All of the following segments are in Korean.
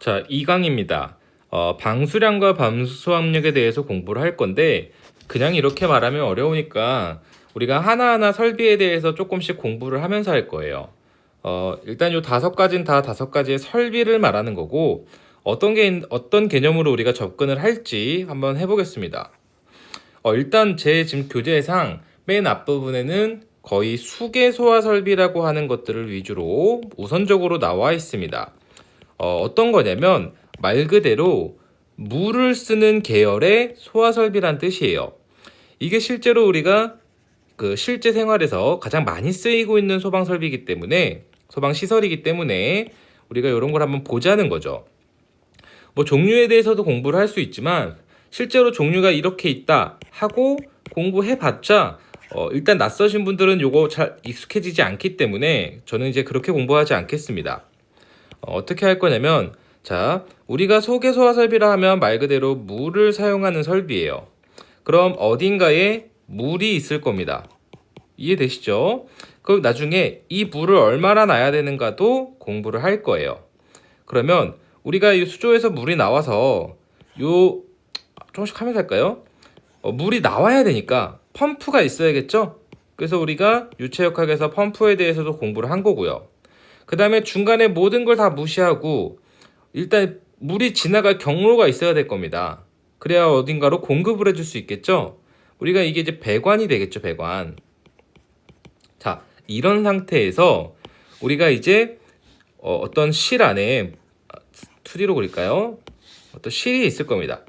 자, 2강입니다. 방수량과 방수압력에 대해서 공부를 할 건데 그냥 이렇게 말하면 어려우니까 우리가 하나하나 설비에 대해서 조금씩 공부를 하면서 할 거예요. 일단 요 5가지는 다 5가지의 설비를 말하는 거고 어떤 개념으로 우리가 접근을 할지 한번 해보겠습니다. 일단 제 지금 교재상 맨 앞부분에는 거의 수계 소화 설비라고 하는 것들을 위주로 우선적으로 나와 있습니다. 어떤 거냐면 말 그대로 물을 쓰는 계열의 소화 설비란 뜻이에요. 이게 실제로 우리가 그 실제 생활에서 가장 많이 쓰이고 있는 소방 설비이기 때문에 소방 시설이기 때문에 우리가 이런 걸 한번 보자는 거죠. 뭐 종류에 대해서도 공부를 할 수 있지만 실제로 종류가 이렇게 있다 하고 공부해봤자 일단 낯서신 분들은 요거 잘 익숙해지지 않기 때문에 저는 이제 그렇게 공부하지 않겠습니다. 어떻게 할 거냐면 자, 우리가 소계 소화 설비라 하면 말 그대로 물을 사용하는 설비예요. 그럼 어딘가에 물이 있을 겁니다. 이해되시죠? 그럼 나중에 이 물을 얼마나 놔야 되는가도 공부를 할 거예요. 그러면 우리가 이 수조에서 물이 나와서 요 조금씩 하면서 할까요? 물이 나와야 되니까 펌프가 있어야겠죠? 그래서 우리가 유체역학에서 펌프에 대해서도 공부를 한 거고요. 그 다음에 중간에 모든 걸 다 무시하고 일단 물이 지나갈 경로가 있어야 될 겁니다. 그래야 어딘가로 공급을 해줄 수 있겠죠? 우리가 이게 이제 배관이 되겠죠, 배관. 자, 이런 상태에서 우리가 이제 어떤 실 안에 2D로 그릴까요? 어떤 실이 있을 겁니다.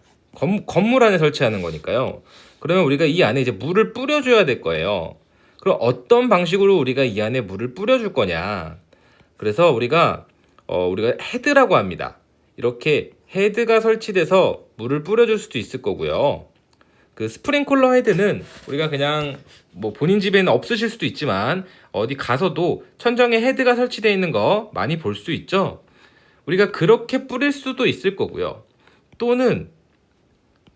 건물 안에 설치하는 거니까요. 그러면 우리가 이 안에 이제 물을 뿌려줘야 될 거예요. 그럼 어떤 방식으로 우리가 이 안에 물을 뿌려줄 거냐? 그래서 우리가 헤드라고 합니다. 이렇게 헤드가 설치돼서 물을 뿌려줄 수도 있을 거고요. 그 스프링클러 헤드는 우리가 그냥 뭐 본인 집에는 없으실 수도 있지만 어디 가서도 천정에 헤드가 설치되어 있는 거 많이 볼 수 있죠. 우리가 그렇게 뿌릴 수도 있을 거고요. 또는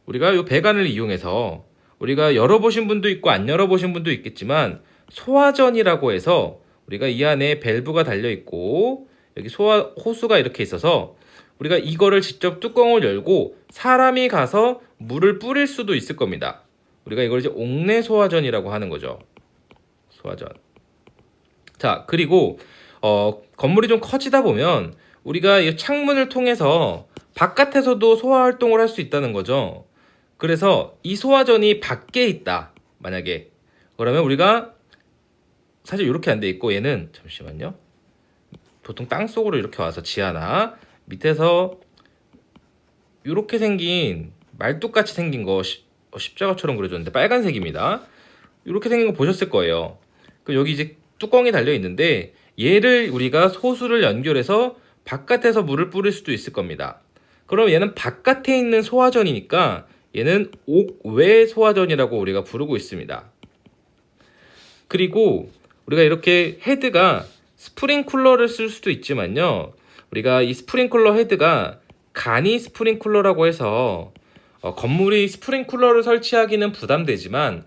우리가 이 배관을 이용해서 우리가 열어보신 분도 있고 안 열어보신 분도 있겠지만 소화전이라고 해서 우리가 이 안에 밸브가 달려 있고 여기 소화 호수가 이렇게 있어서 우리가 이거를 직접 뚜껑을 열고 사람이 가서 물을 뿌릴 수도 있을 겁니다. 우리가 이걸 이제 옥내 소화전이라고 하는 거죠. 소화전. 자, 그리고 건물이 좀 커지다 보면 우리가 이 창문을 통해서 바깥에서도 소화 활동을 할 수 있다는 거죠. 그래서 이 소화전이 밖에 있다. 만약에 그러면 우리가 사실 이렇게 안 돼 있고 얘는 잠시만요. 보통 땅 속으로 이렇게 와서 지하나 밑에서 이렇게 생긴 말뚝같이 생긴 거 십자가처럼 그려줬는데 빨간색입니다. 이렇게 생긴 거 보셨을 거예요. 그럼 여기 이제 뚜껑이 달려 있는데 얘를 우리가 호수를 연결해서 바깥에서 물을 뿌릴 수도 있을 겁니다. 그럼 얘는 바깥에 있는 소화전이니까 얘는 옥외 소화전이라고 우리가 부르고 있습니다. 그리고 우리가 이렇게 헤드가 스프링쿨러를 쓸 수도 있지만요. 우리가 이 스프링쿨러 헤드가 간이 스프링쿨러라고 해서 건물이 스프링쿨러를 설치하기는 부담되지만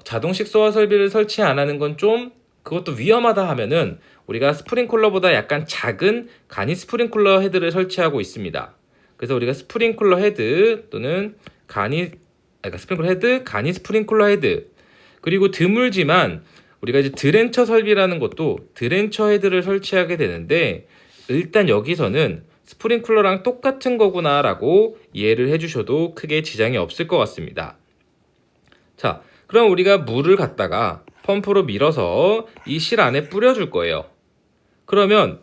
자동식 소화 설비를 설치 안 하는 건 좀 그것도 위험하다 하면은 우리가 스프링쿨러보다 약간 작은 간이 스프링쿨러 헤드를 설치하고 있습니다. 그래서 우리가 스프링쿨러 헤드 또는 스프링쿨러 헤드, 간이 스프링쿨러 헤드 그리고 드물지만 우리가 이제 드렌처 설비라는 것도 드렌처 헤드를 설치하게 되는데 일단 여기서는 스프링클러랑 똑같은 거구나 라고 이해를 해주셔도 크게 지장이 없을 것 같습니다. 자, 그럼 우리가 물을 갖다가 펌프로 밀어서 이 실 안에 뿌려줄 거예요. 그러면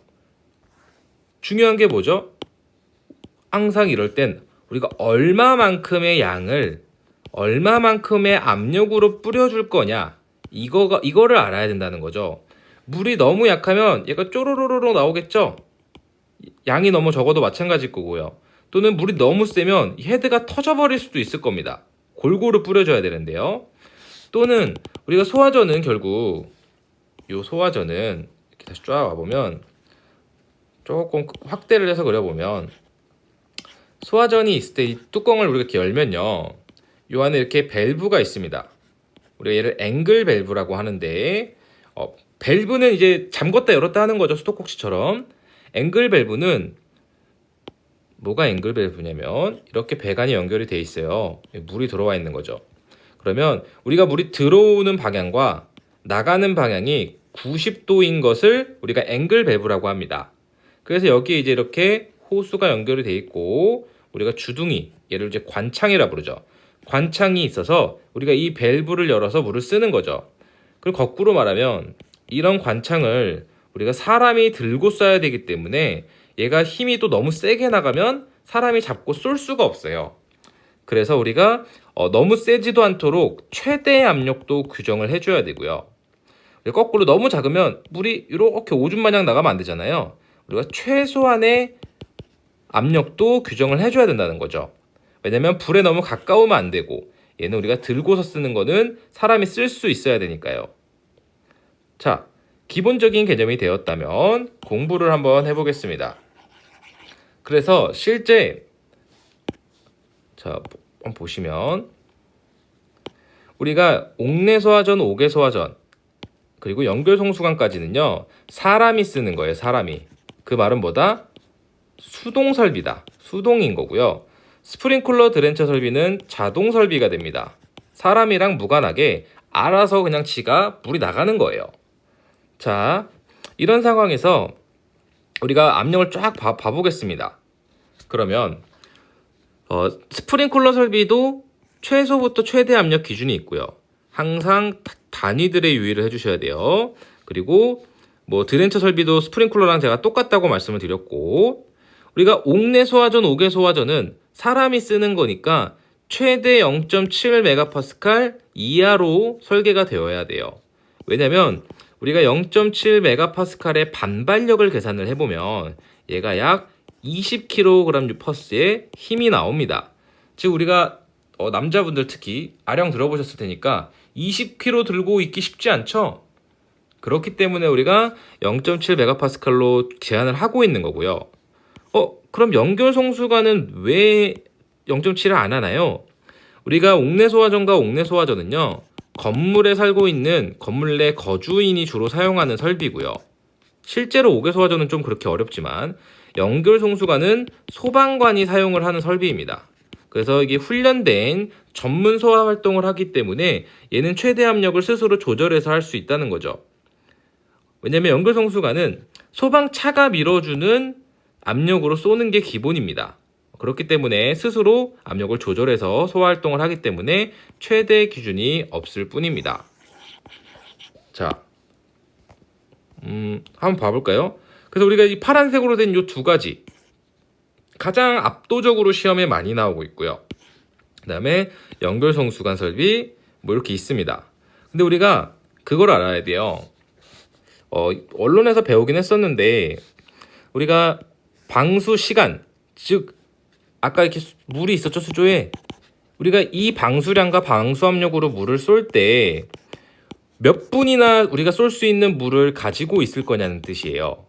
중요한 게 뭐죠? 항상 이럴 땐 우리가 얼마만큼의 양을 얼마만큼의 압력으로 뿌려줄 거냐 이거를 알아야 된다는 거죠. 물이 너무 약하면 얘가 쪼로로로 나오겠죠? 양이 너무 적어도 마찬가지일 거고요. 또는 물이 너무 세면 헤드가 터져버릴 수도 있을 겁니다. 골고루 뿌려줘야 되는데요. 또는 우리가 소화전은 결국 이 소화전은 이렇게 다시 쫙 와보면 조금 확대를 해서 그려보면 소화전이 있을 때 이 뚜껑을 우리가 이렇게 열면요. 이 안에 이렇게 밸브가 있습니다. 우리가 얘를 앵글 밸브라고 하는데 밸브는 이제 잠궜다 열었다 하는 거죠. 수도꼭지처럼. 앵글 밸브는 뭐가 앵글 밸브냐면 이렇게 배관이 연결이 돼 있어요. 물이 들어와 있는 거죠. 그러면 우리가 물이 들어오는 방향과 나가는 방향이 90도인 것을 우리가 앵글 밸브라고 합니다. 그래서 여기에 이제 이렇게 호수가 연결이 돼 있고 우리가 주둥이, 얘를 이제 관창이라 부르죠. 관창이 있어서 우리가 이 밸브를 열어서 물을 쓰는 거죠. 그리고 거꾸로 말하면 이런 관창을 우리가 사람이 들고 쏴야 되기 때문에 얘가 힘이 또 너무 세게 나가면 사람이 잡고 쏠 수가 없어요. 그래서 우리가 너무 세지도 않도록 최대 압력도 규정을 해줘야 되고요. 거꾸로 너무 작으면 물이 이렇게 오줌 마냥 나가면 안 되잖아요. 우리가 최소한의 압력도 규정을 해줘야 된다는 거죠. 왜냐면 불에 너무 가까우면 안 되고 얘는 우리가 들고서 쓰는 거는 사람이 쓸 수 있어야 되니까요. 자, 기본적인 개념이 되었다면 공부를 한번 해보겠습니다. 그래서 실제 자, 한번 보시면 우리가 옥내소화전, 옥외소화전 그리고 연결송수관까지는요 사람이 쓰는 거예요. 사람이. 그 말은 뭐다? 수동 설비다. 수동인 거고요. 스프링클러 드렌처 설비는 자동 설비가 됩니다. 사람이랑 무관하게 알아서 그냥 지가 물이 나가는 거예요. 자, 이런 상황에서 우리가 압력을 쫙 봐보겠습니다. 그러면 스프링클러 설비도 최소부터 최대 압력 기준이 있고요. 항상 단위들의 유의를 해주셔야 돼요. 그리고 뭐 드렌처 설비도 스프링클러랑 제가 똑같다고 말씀을 드렸고 우리가 옥내소화전, 옥외소화전은 사람이 쓰는 거니까 최대 0.7MPa 이하로 설계가 되어야 돼요. 왜냐면 우리가 0.7MPa의 반발력을 계산을 해보면 얘가 약 20kg/S의 힘이 나옵니다. 즉 우리가 남자분들 특히 아령 들어보셨을 테니까 20kg 들고 있기 쉽지 않죠? 그렇기 때문에 우리가 0.7MPa로 제한을 하고 있는 거고요. 그럼 연결송수관은 왜 0.7을 안 하나요? 우리가 옥내소화전과 옥내소화전은요 건물에 살고 있는 건물 내 거주인이 주로 사용하는 설비고요. 실제로 옥외소화전은 좀 그렇게 어렵지만 연결송수관은 소방관이 사용을 하는 설비입니다. 그래서 이게 훈련된 전문 소화 활동을 하기 때문에 얘는 최대 압력을 스스로 조절해서 할 수 있다는 거죠. 왜냐면 연결송수관은 소방차가 밀어주는 압력으로 쏘는 게 기본입니다. 그렇기 때문에 스스로 압력을 조절해서 소화 활동을 하기 때문에 최대 기준이 없을 뿐입니다. 자, 한번 봐볼까요? 그래서 우리가 이 파란색으로 된 이 두 가지 가장 압도적으로 시험에 많이 나오고 있고요. 그 다음에 연결송수관 설비 뭐 이렇게 있습니다. 근데 우리가 그걸 알아야 돼요. 언론에서 배우긴 했었는데 우리가 방수 시간, 즉 아까 이렇게 물이 있었죠, 수조에. 우리가 이 방수량과 방수 압력으로 물을 쏠 때 몇 분이나 우리가 쏠 수 있는 물을 가지고 있을 거냐는 뜻이에요.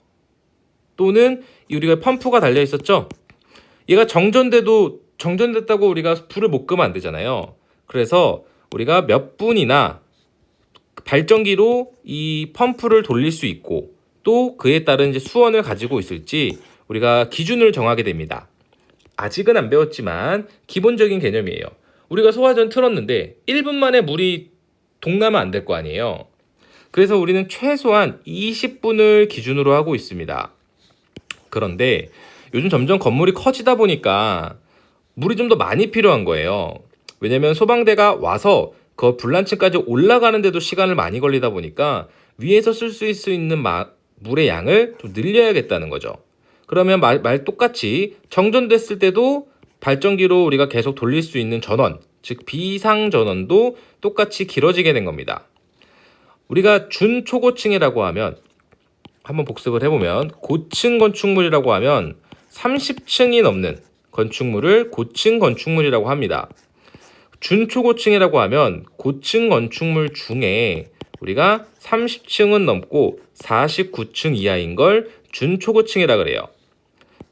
또는 우리가 펌프가 달려 있었죠. 얘가 정전됐다고 우리가 불을 못 끄면 안 되잖아요. 그래서 우리가 몇 분이나 발전기로 이 펌프를 돌릴 수 있고 또 그에 따른 이제 수원을 가지고 있을지 우리가 기준을 정하게 됩니다. 아직은 안 배웠지만 기본적인 개념이에요. 우리가 소화전 틀었는데 1분 만에 물이 동나면 안 될 거 아니에요. 그래서 우리는 최소한 20분을 기준으로 하고 있습니다. 그런데 요즘 점점 건물이 커지다 보니까 물이 좀 더 많이 필요한 거예요. 왜냐면 소방대가 와서 그 불난층까지 올라가는데도 시간을 많이 걸리다 보니까 위에서 쓸 수 있는 물의 양을 좀 늘려야겠다는 거죠. 그러면 말 똑같이 정전됐을 때도 발전기로 우리가 계속 돌릴 수 있는 전원, 즉 비상전원도 똑같이 길어지게 된 겁니다. 우리가 준초고층이라고 하면 한번 복습을 해보면 고층 건축물이라고 하면 30층이 넘는 건축물을 고층 건축물이라고 합니다. 준초고층이라고 하면 고층 건축물 중에 우리가 30층은 넘고 49층 이하인 걸 준초고층이라 그래요.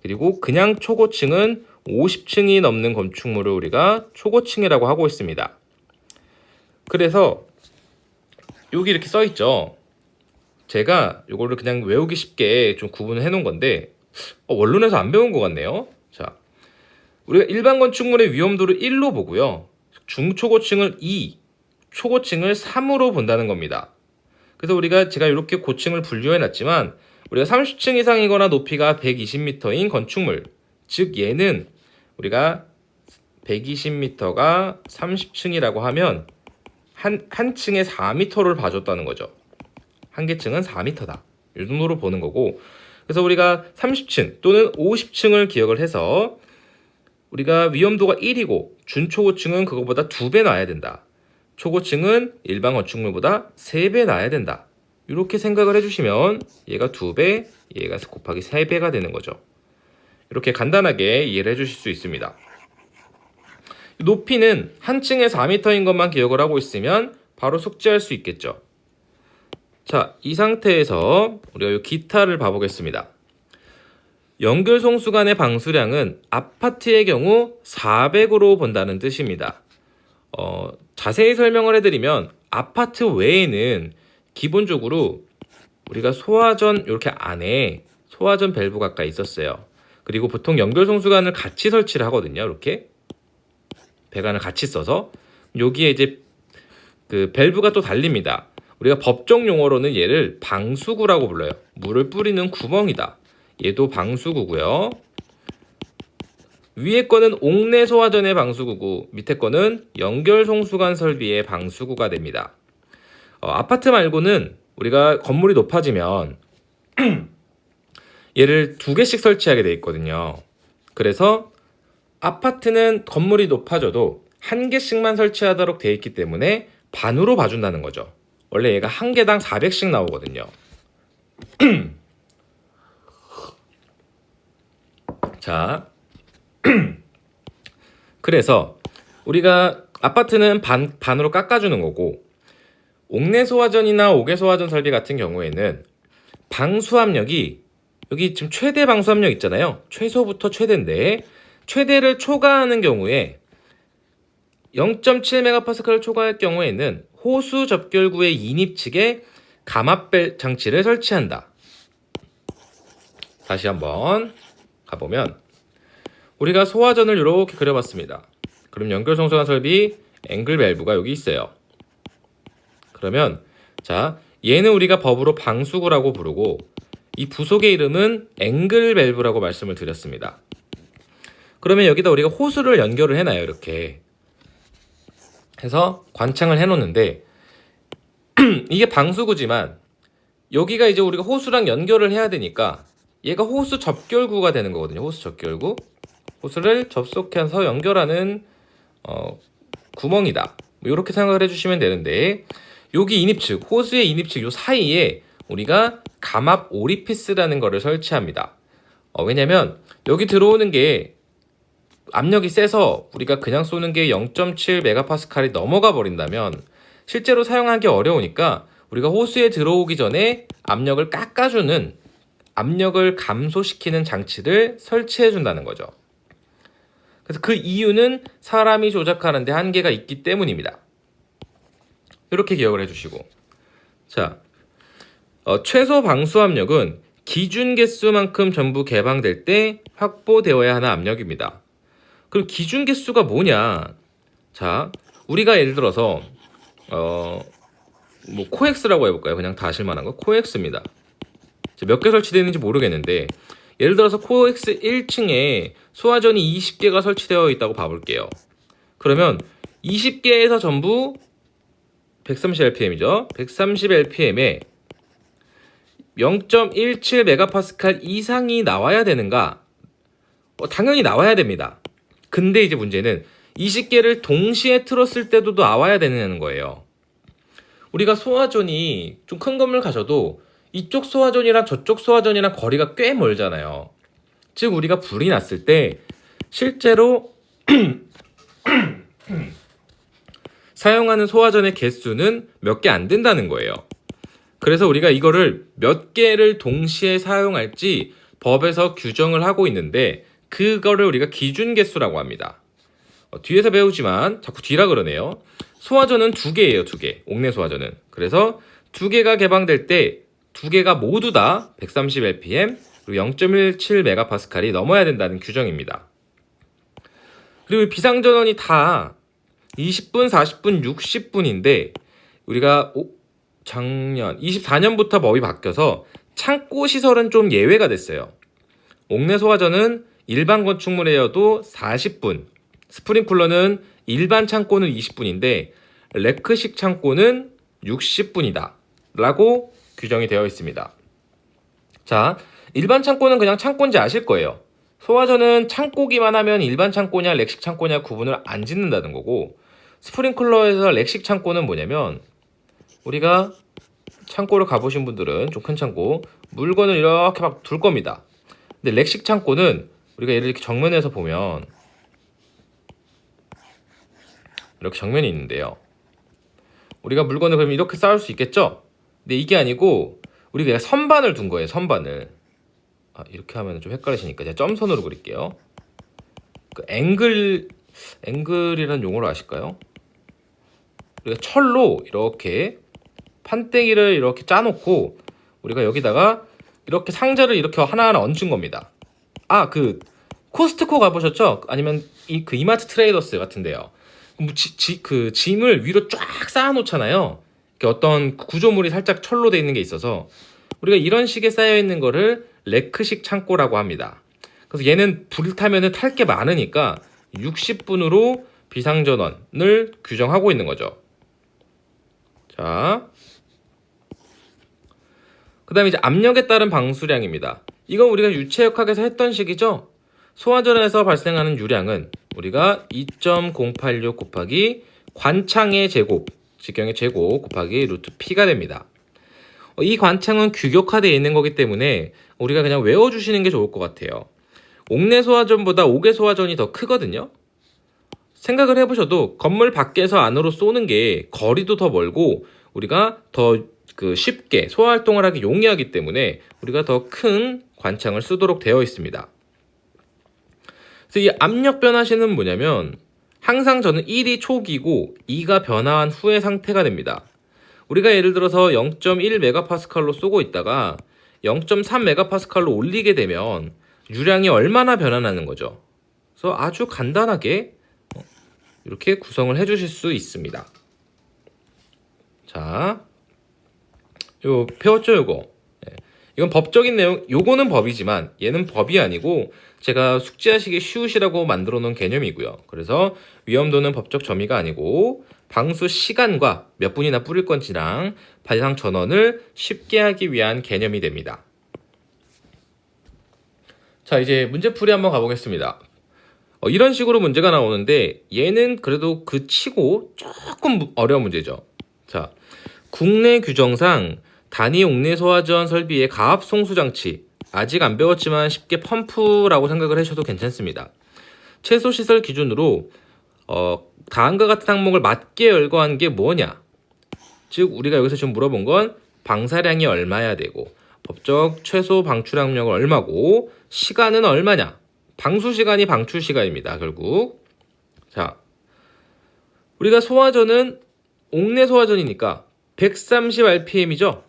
그리고 그냥 초고층은 50층이 넘는 건축물을 우리가 초고층이라고 하고 있습니다. 그래서 여기 이렇게 써 있죠. 제가 이거를 그냥 외우기 쉽게 좀 구분을 해 놓은 건데 원론에서 안 배운 것 같네요. 자, 우리가 일반 건축물의 위험도를 1로 보고요. 중초고층을 2, 초고층을 3으로 본다는 겁니다. 그래서 제가 이렇게 고층을 분류해 놨지만 우리가 30층 이상이거나 높이가 120m인 건축물, 즉 얘는 우리가 120m가 30층이라고 하면 한 층에 4m를 봐줬다는 거죠. 한 개 층은 4m다. 이 정도로 보는 거고, 그래서 우리가 30층 또는 50층을 기억을 해서 우리가 위험도가 1이고 준초고층은 그거보다 2배 나야 된다. 초고층은 일반 건축물보다 3배 나야 된다. 이렇게 생각을 해주시면 얘가 2배, 얘가 곱하기 3배가 되는 거죠. 이렇게 간단하게 이해를 해주실 수 있습니다. 높이는 한 층에 4m인 것만 기억을 하고 있으면 바로 숙지할 수 있겠죠. 자, 이 상태에서 우리가 이 기타를 봐보겠습니다. 연결송수 간의 방수량은 아파트의 경우 400으로 본다는 뜻입니다. 자세히 설명을 해드리면 아파트 외에는 기본적으로 우리가 소화전 이렇게 안에 소화전 밸브가 아까 있었어요. 그리고 보통 연결송수관을 같이 설치를 하거든요. 이렇게 배관을 같이 써서 여기에 이제 그 밸브가 또 달립니다. 우리가 법정 용어로는 얘를 방수구라고 불러요. 물을 뿌리는 구멍이다. 얘도 방수구고요. 위에 거는 옥내 소화전의 방수구고 밑에 거는 연결송수관 설비의 방수구가 됩니다. 아파트 말고는 우리가 건물이 높아지면 얘를 2개씩 설치하게 돼 있거든요. 그래서 아파트는 건물이 높아져도 1개씩만 설치하도록 돼 있기 때문에 반으로 봐준다는 거죠. 원래 얘가 1개당 400씩 나오거든요. 자, 그래서 우리가 아파트는 반으로 깎아주는 거고, 옥내 소화전이나 옥외 소화전 설비 같은 경우에는 방수압력이 여기 지금 최대 방수압력 있잖아요. 최소부터 최대인데 최대를 초과하는 경우에 0.7MPa를 초과할 경우에는 호수 접결구의 인입 측에 감압 장치를 설치한다. 다시 한번 가보면 우리가 소화전을 이렇게 그려봤습니다. 그럼 연결송수관 설비 앵글 밸브가 여기 있어요. 그러면 자, 얘는 우리가 법으로 방수구라고 부르고 이 부속의 이름은 앵글 밸브라고 말씀을 드렸습니다. 그러면 여기다 우리가 호수를 연결을 해놔요. 이렇게 해서 관창을 해놓는데 이게 방수구지만 여기가 이제 우리가 호수랑 연결을 해야 되니까 얘가 호수 접결구가 되는 거거든요. 호수 접결구. 호수를 접속해서 연결하는 구멍이다. 뭐 이렇게 생각을 해주시면 되는데 여기 인입측, 호수의 인입측 요 사이에 우리가 감압 오리피스라는 거를 설치합니다. 왜냐면 여기 들어오는 게 압력이 세서 우리가 그냥 쏘는 게 0.7MPa이 넘어가 버린다면 실제로 사용하기 어려우니까 우리가 호수에 들어오기 전에 압력을 깎아주는, 압력을 감소시키는 장치를 설치해 준다는 거죠. 그래서 그 이유는 사람이 조작하는 데 한계가 있기 때문입니다. 이렇게 기억을 해주시고, 자, 최소 방수 압력은 기준 개수만큼 전부 개방될 때 확보되어야 하는 압력입니다. 그럼 기준 개수가 뭐냐? 자, 우리가 예를 들어서 뭐 코엑스라고 해볼까요? 그냥 다 아실만한 거 코엑스입니다. 몇 개 설치되어 있는지 모르겠는데 예를 들어서 코엑스 1층에 소화전이 20개가 설치되어 있다고 봐볼게요. 그러면 20개에서 전부 130rpm이죠. 130rpm에 0.17MPa 이상이 나와야 되는가? 당연히 나와야 됩니다. 근데 이제 문제는 20개를 동시에 틀었을 때도 나와야 되는 거예요. 우리가 소화전이 좀 큰 건물 가셔도 이쪽 소화전이랑 저쪽 소화전이랑 거리가 꽤 멀잖아요. 즉 우리가 불이 났을 때 실제로 사용하는 소화전의 개수는 몇 개 안 된다는 거예요. 그래서 우리가 이거를 몇 개를 동시에 사용할지 법에서 규정을 하고 있는데 그거를 우리가 기준 개수라고 합니다. 뒤에서 배우지만 자꾸 뒤라 그러네요. 소화전은 2개예요. 2개. 옥내 소화전은. 그래서 2개가 개방될 때 2개가 모두 다 130rpm 그리고 0.17MPa이 넘어야 된다는 규정입니다. 그리고 비상전원이 다 20분, 40분, 60분인데 우리가 작년 24년부터 법이 바뀌어서 창고 시설은 좀 예외가 됐어요. 옥내 소화전은 일반 건축물이어도 40분, 스프링쿨러는 일반 창고는 20분인데 레크식 창고는 60분이다 라고 규정이 되어 있습니다. 자, 일반 창고는 그냥 창고인지 아실 거예요. 소화전은 창고기만 하면 일반 창고냐 렉식 창고냐 구분을 안 짓는다는 거고, 스프링클러에서 렉식 창고는 뭐냐면 우리가 창고를 가보신 분들은 좀 큰 창고 물건을 이렇게 막 둘 겁니다. 근데 렉식 창고는 우리가 얘를 이렇게 정면에서 보면 이렇게 정면이 있는데요. 우리가 물건을 그러면 이렇게 쌓을 수 있겠죠? 근데 이게 아니고 우리가 그냥 선반을 둔 거예요. 선반을. 이렇게 하면 좀 헷갈리시니까 제가 점선으로 그릴게요. 그 앵글이라는 용어를 아실까요? 우리가 철로 이렇게 판때기를 이렇게 짜놓고 우리가 여기다가 이렇게 상자를 이렇게 하나하나 얹은 겁니다. 그 코스트코 가보셨죠? 아니면 그 이마트 트레이더스 같은데요. 그 짐을 위로 쫙 쌓아놓잖아요. 어떤 구조물이 살짝 철로 돼 있는 게 있어서 우리가 이런 식의 쌓여 있는 거를 레크식 창고라고 합니다. 그래서 얘는 불을 타면은 탈 게 많으니까 60분으로 비상전원을 규정하고 있는 거죠. 자, 그 다음에 이제 압력에 따른 방수량입니다. 이건 우리가 유체역학에서 했던 식이죠. 소화전에서 발생하는 유량은 우리가 2.086 곱하기 관창의 제곱, 직경의 제곱 곱하기 루트 P가 됩니다. 이 관창은 규격화되어 있는 거기 때문에 우리가 그냥 외워주시는 게 좋을 것 같아요. 옥내 소화전보다 옥외 소화전이 더 크거든요. 생각을 해보셔도 건물 밖에서 안으로 쏘는 게 거리도 더 멀고 우리가 더 쉽게 소화활동을 하기 용이하기 때문에 우리가 더 큰 관창을 쓰도록 되어 있습니다. 그래서 이 압력 변화시는 뭐냐면 항상 저는 1이 초기고 2가 변화한 후의 상태가 됩니다. 우리가 예를 들어서 0.1메가파스칼로 쏘고 있다가 0.3메가파스칼로 올리게 되면 유량이 얼마나 변화하는 거죠. 그래서 아주 간단하게 이렇게 구성을 해주실 수 있습니다. 자, 요 배웠죠, 요거. 이건 법적인 내용, 요거는 법이지만 얘는 법이 아니고 제가 숙지하시기 쉬우시라고 만들어 놓은 개념이고요. 그래서 위험도는 법적 점의가 아니고 방수 시간과 몇 분이나 뿌릴 건지랑 발상 전원을 쉽게 하기 위한 개념이 됩니다. 자, 이제 문제풀이 한번 가보겠습니다. 이런 식으로 문제가 나오는데 얘는 그래도 그 치고 조금 어려운 문제죠. 자, 국내 규정상 단위 옥내 소화전 설비의 가압 송수 장치, 아직 안 배웠지만 쉽게 펌프라고 생각을 하셔도 괜찮습니다. 최소 시설 기준으로 다음과 같은 항목을 맞게 열거한 게 뭐냐? 즉 우리가 여기서 지금 물어본 건 방사량이 얼마야 되고 법적 최소 방출 압력은 얼마고 시간은 얼마냐? 방수 시간이 방출 시간입니다. 결국 자, 우리가 소화전은 옥내 소화전이니까 130rpm이죠.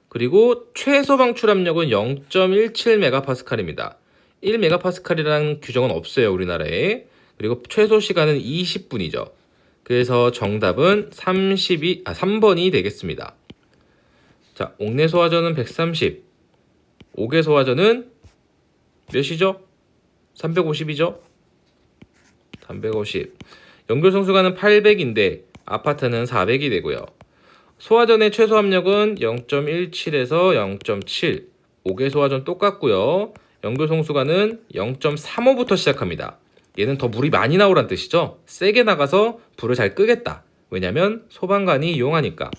그리고 최소 방출 압력은 0.17메가파스칼입니다. 1메가파스칼이라는 규정은 없어요, 우리나라에. 그리고 최소 시간은 20분이죠. 그래서 정답은 3번이 되겠습니다. 자, 옥내 소화전은 130, 옥외 소화전은 몇이죠? 350이죠? 350. 연결성수가는 800인데 아파트는 400이 되고요. 소화전의 최소 압력은 0.17에서 0.7. 옥외 소화전 똑같고요. 연결성수가는 0.35부터 시작합니다. 얘는 더 물이 많이 나오란 뜻이죠. 세게 나가서 불을 잘 끄겠다. 왜냐면 소방관이 이용하니까.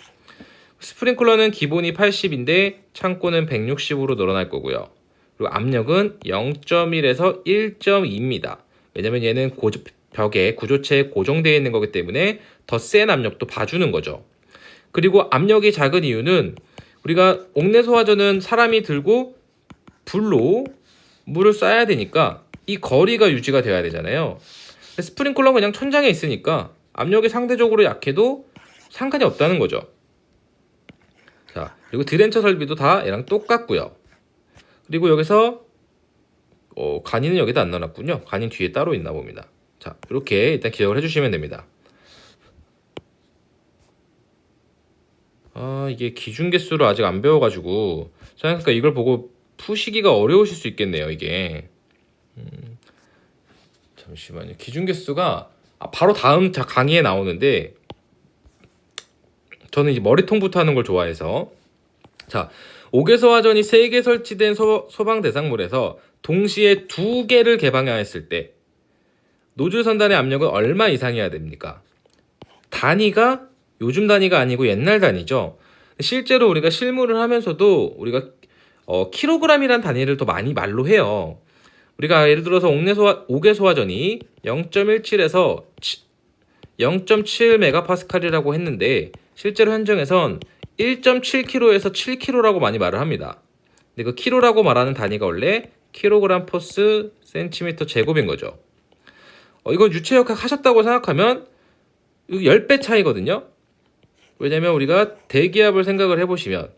스프링클러는 기본이 80인데 창고는 160으로 늘어날 거고요. 그리고 압력은 0.1에서 1.2입니다. 왜냐면 얘는 벽에 구조체에 고정되어 있는 거기 때문에 더 센 압력도 봐주는 거죠. 그리고 압력이 작은 이유는 우리가 옥내 소화전은 사람이 들고 불로 물을 쏴야 되니까 이 거리가 유지가 돼야 되잖아요. 스프링클러는 그냥 천장에 있으니까 압력이 상대적으로 약해도 상관이 없다는 거죠. 자, 그리고 드렌처 설비도 다 얘랑 똑같고요. 그리고 여기서 간이는 여기다 안 넣어놨군요. 간이 뒤에 따로 있나 봅니다. 자, 이렇게 일단 기억을 해주시면 됩니다. 이게 기준개수를 아직 안 배워가지고 생각하니까 이걸 보고 푸시기가 어려우실 수 있겠네요, 이게. 잠시만요. 기준개수가 바로 다음 강의에 나오는데 저는 이제 머리통부터 하는 걸 좋아해서, 자, 5개소화전이 3개 설치된 소방 대상물에서 동시에 2개를 개방하였을 때 노즐 선단의 압력은 얼마 이상이어야 됩니까? 단위가 요즘 단위가 아니고 옛날 단위죠. 실제로 우리가 실무를 하면서도 우리가 킬로그램이란 단위를 더 많이 말로 해요. 우리가 예를 들어서 5개 소화전이 0.17에서 0.7 메가파스칼이라고 했는데 실제로 현장에선 1.7kg에서 7kg라고 많이 말을 합니다. 근데 그 킬로라고 말하는 단위가 원래 킬로그램 퍼스 센티미터 제곱인 거죠. 이거 유체역학 하셨다고 생각하면 10배 차이거든요. 왜냐면 우리가 대기압을 생각을 해보시면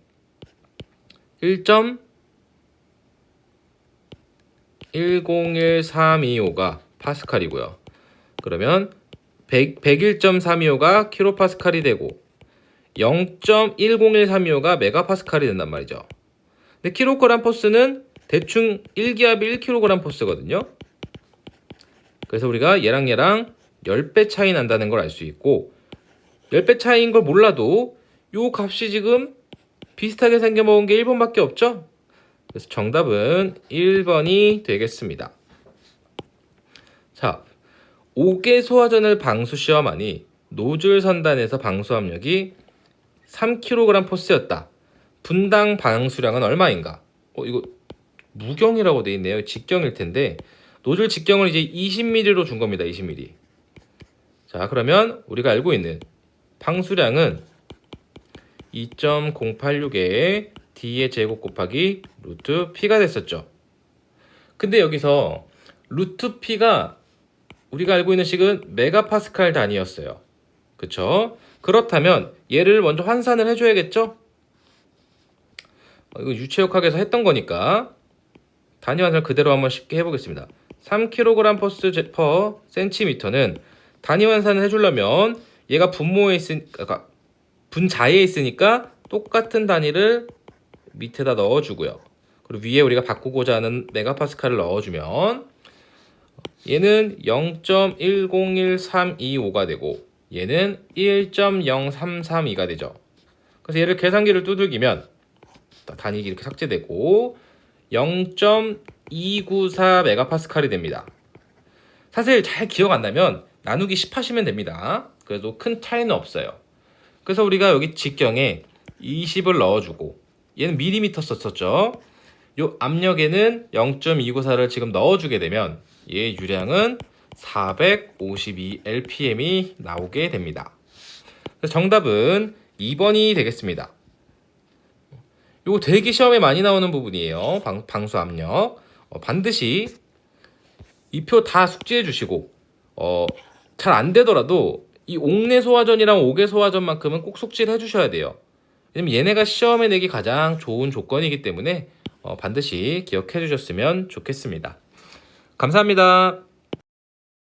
1.101325가 파스칼이고요. 그러면 101.325가 킬로파스칼이 되고 0.10135가 메가파스칼이 된단 말이죠. 근데 킬로그램 퍼스는 대충 1기압이 1kg 퍼스거든요. 그래서 우리가 얘랑 10배 차이 난다는 걸 알 수 있고, 10배 차이인 걸 몰라도 요 값이 지금 비슷하게 생겨 먹은 게 1번밖에 없죠? 그래서 정답은 1번이 되겠습니다. 자, 5개 소화전을 방수 시험하니 노즐 선단에서 방수 압력이 3kg 퍼스였다. 분당 방수량은 얼마인가? 이거 무경이라고 돼 있네요. 직경일 텐데 노즐 직경을 이제 20mm로 준 겁니다. 20mm. 자, 그러면 우리가 알고 있는 방수량은 2.086의 D의 제곱 곱하기 루트 P가 됐었죠. 근데 여기서 루트 P가 우리가 알고 있는 식은 메가파스칼 단위였어요. 그쵸? 그렇다면 얘를 먼저 환산을 해줘야겠죠? 이거 유체역학에서 했던 거니까 단위 환산을 그대로 한번 쉽게 해보겠습니다. 3kg 퍼 센티미터는 단위 환산을 해주려면 얘가 분자에 있으니까 똑같은 단위를 밑에다 넣어주고요. 그리고 위에 우리가 바꾸고자 하는 메가파스칼을 넣어주면 얘는 0.101325가 되고 얘는 1.0332가 되죠. 그래서 얘를 계산기를 두들기면 단위가 이렇게 삭제되고 0.294 메가파스칼이 됩니다. 사실 잘 기억 안 나면 나누기 10 하시면 됩니다. 그래도 큰 차이는 없어요. 그래서 우리가 여기 직경에 20을 넣어주고 얘는 밀리미터 썼었죠. 요 압력에는 0.294를 지금 넣어주게 되면 얘의 유량은 452 LPM이 나오게 됩니다. 그래서 정답은 2번이 되겠습니다. 요거 대기 시험에 많이 나오는 부분이에요. 방수 압력. 반드시 이 표 다 숙지해 주시고 잘 안 되더라도 이 옥내 소화전이랑 5개 소화전만큼은 꼭 숙지를 해 주셔야 돼요. 왜냐면 얘네가 시험에 내기 가장 좋은 조건이기 때문에 반드시 기억해 주셨으면 좋겠습니다. 감사합니다.